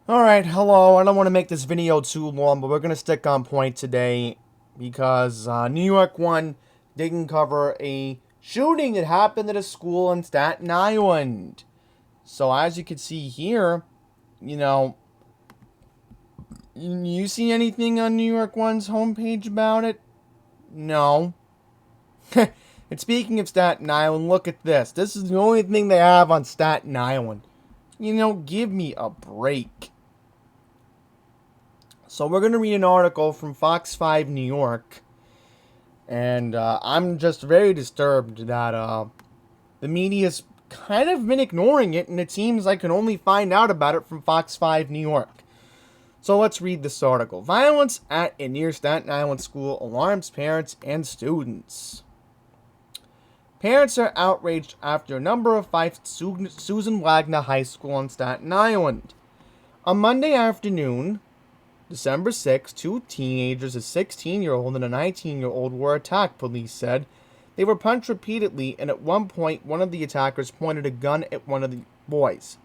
Alright, hello. I don't want to make this video too long, but we're going to stick on point today because NY1 didn't cover a shooting that happened at a school in Staten Island. So as you can see here, you know, you see anything on NY1's homepage about it? No. And speaking of Staten Island, look at this. This is the only thing they have on Staten Island. Give me a break. So we're going to read an article from Fox 5 New York. And I'm just very disturbed that the media's kind of been ignoring it. And it seems I can only find out about it from Fox 5 New York. So let's read this article. Violence at a near Staten Island school alarms parents and students. Parents are outraged after a number of fights at Susan Wagner High School on Staten Island. On Monday afternoon, December 6, two teenagers, a 16-year-old and a 19-year-old, were attacked, police said. They were punched repeatedly, and at one point, one of the attackers pointed a gun at one of the boys.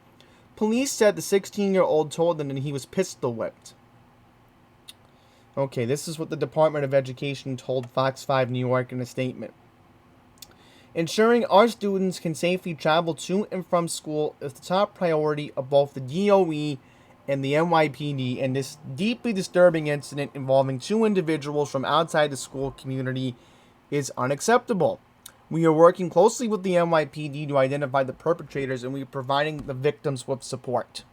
Police said the 16-year-old told them that he was pistol whipped. Okay, this is what the Department of Education told Fox 5 New York in a statement. Ensuring our students can safely travel to and from school is the top priority of both the DOE and the NYPD, and this deeply disturbing incident involving two individuals from outside the school community is unacceptable. We are working closely with the NYPD to identify the perpetrators, and we are providing the victims with support.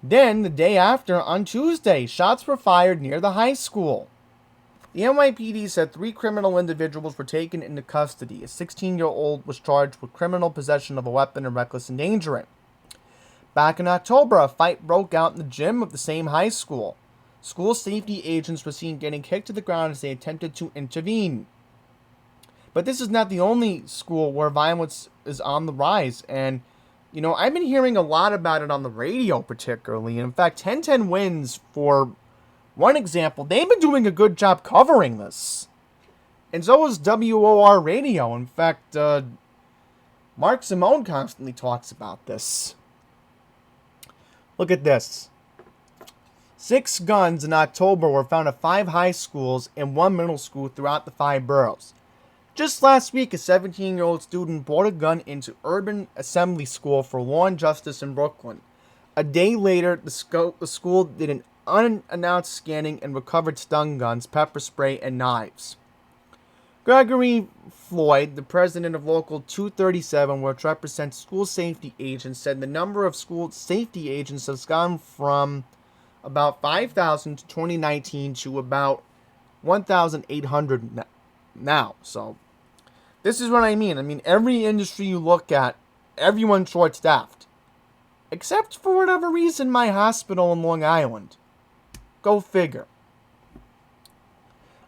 Then, the day after, on Tuesday, shots were fired near the high school. The NYPD said 3 criminal individuals were taken into custody. A 16-year-old was charged with criminal possession of a weapon and reckless endangerment. Back in October, a fight broke out in the gym of the same high school. School safety agents were seen getting kicked to the ground as they attempted to intervene. But this is not the only school where violence is on the rise. And, I've been hearing a lot about it on the radio particularly. In fact, 1010 Wins, for one example, they've been doing a good job covering this. And so is WOR Radio. In fact, Mark Simone constantly talks about this. Look at this. 6 guns in October were found at 5 high schools and 1 middle school throughout the 5 boroughs. Just last week, a 17-year-old student brought a gun into Urban Assembly School for Law and Justice in Brooklyn. A day later, the school did an unannounced scanning and recovered stun guns, pepper spray, and knives. Gregory Floyd, the president of Local 237, which represents school safety agents, said the number of school safety agents has gone from about 5,000 to 2019 to about 1,800 now. So, this is what I mean. I mean, every industry you look at, everyone's short-staffed. Except for whatever reason, my hospital in Long Island. Go figure.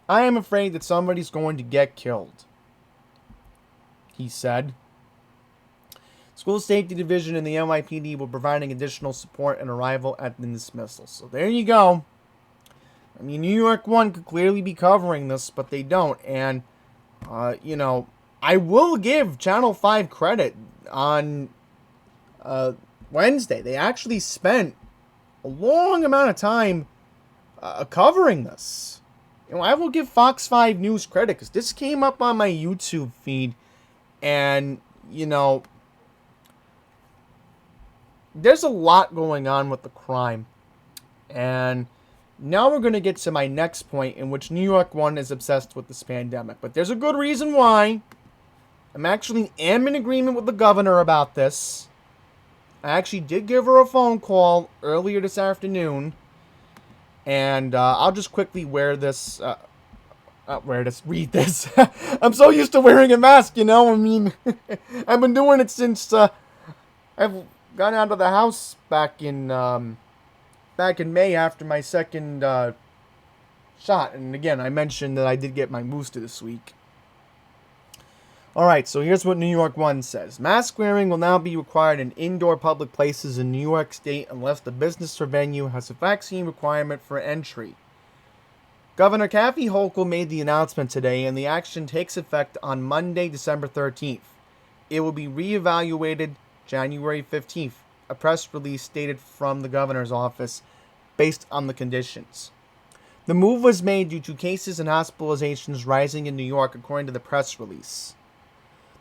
I am afraid that somebody's going to get killed, he said. School Safety Division and the NYPD were providing additional support and arrival at the dismissal. So there you go. I mean, NY1 could clearly be covering this, but they don't. And, I will give Channel 5 credit on Wednesday. They actually spent a long amount of time covering this. I will give Fox 5 News credit because this came up on my YouTube feed. And, there's a lot going on with the crime. And now we're going to get to my next point, in which NY1 is obsessed with this pandemic. But there's a good reason why. I'm actually in agreement with the governor about this. I actually did give her a phone call earlier this afternoon. And I'll just quickly read this. I'm so used to wearing a mask, I mean, I've been doing it since I've gone out of the house back in May after my second shot. And again, I mentioned that I did get my booster this week. Alright, so here's what NY1 says. Mask wearing will now be required in indoor public places in New York State unless the business or venue has a vaccine requirement for entry. Governor Kathy Hochul made the announcement today, and the action takes effect on Monday, December 13th. It will be reevaluated January 15th. a press release stated from the governor's office based on the conditions. The move was made due to cases and hospitalizations rising in New York, according to the press release.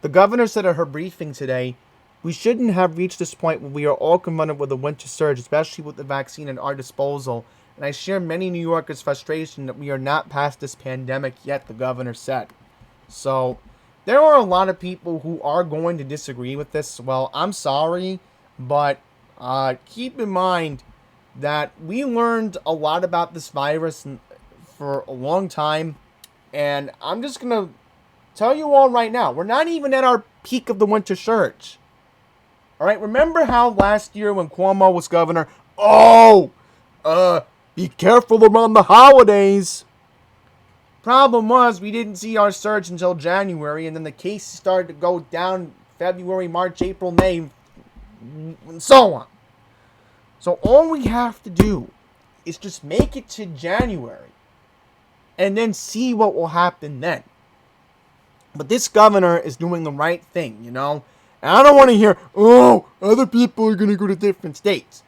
The governor said at her briefing today, "We shouldn't have reached this point where we are all confronted with a winter surge, especially with the vaccine at our disposal. And I share many New Yorkers' frustration that we are not past this pandemic yet," the governor said. So, there are a lot of people who are going to disagree with this. Well, I'm sorry, but keep in mind that we learned a lot about this virus for a long time. And I'm just going to tell you all right now, we're not even at our peak of the winter surge. All right, remember how last year when Cuomo was governor, be careful around the holidays. Problem was, we didn't see our surge until January, and then the cases started to go down February, March, April, May, and so on. So all we have to do is just make it to January, and then see what will happen then. But this governor is doing the right thing, you know? And I don't want to hear, other people are going to go to different states.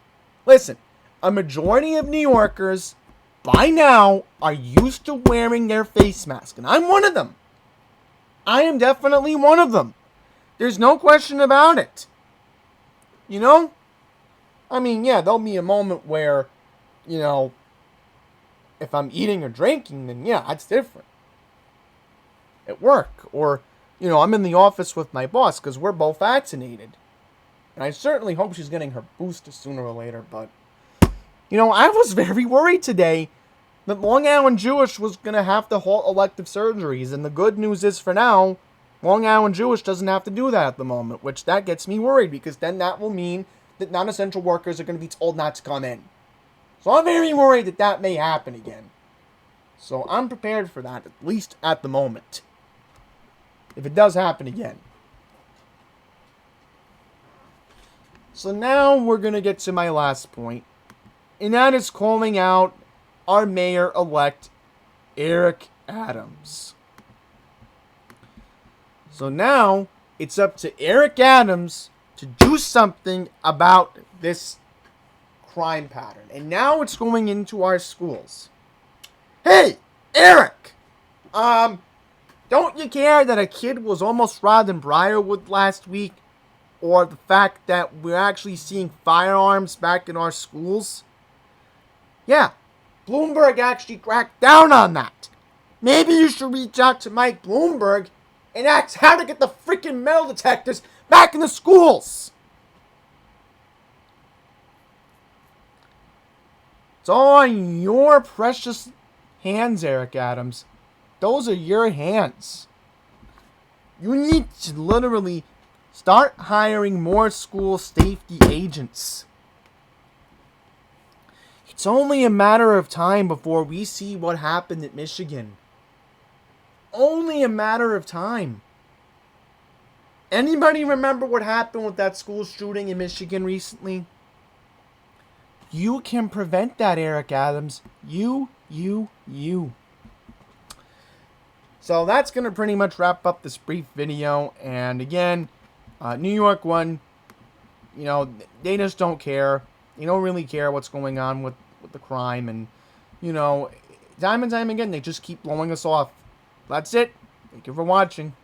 Listen, a majority of New Yorkers, by now, are used to wearing their face mask. And I'm one of them. I am definitely one of them. There's no question about it. You know? I mean, yeah, there'll be a moment where, you know, if I'm eating or drinking, then yeah, that's different. At work, or, you know, I'm in the office with my boss because we're both vaccinated. And I certainly hope she's getting her booster sooner or later, but, you know, I was very worried today that Long Island Jewish was going to have to halt elective surgeries. And the good news is, for now, Long Island Jewish doesn't have to do that at the moment, which that gets me worried, because then that will mean that non-essential workers are going to be told not to come in. So I'm very worried that that may happen again. So I'm prepared for that, at least at the moment, if it does happen again. So now we're going to get to my last point, and that is calling out our mayor-elect, Eric Adams. So now it's up to Eric Adams to do something about this crime pattern. And now it's going into our schools. Hey, Eric! Don't you care that a kid was almost robbed in Briarwood last week? Or the fact that we're actually seeing firearms back in our schools? Yeah, Bloomberg actually cracked down on that. Maybe you should reach out to Mike Bloomberg and ask how to get the freaking metal detectors back in the schools. It's all on your precious hands, Eric Adams. Those are your hands. You need to literally start hiring more school safety agents. It's only a matter of time before we see what happened at Michigan. Only a matter of time. Anybody remember what happened with that school shooting in Michigan recently? You can prevent that, Eric Adams. You. So that's going to pretty much wrap up this brief video. And again, New York 1, you know, they just don't care. They don't really care what's going on with the crime. And, you know, time and time again, they just keep blowing us off. That's it. Thank you for watching.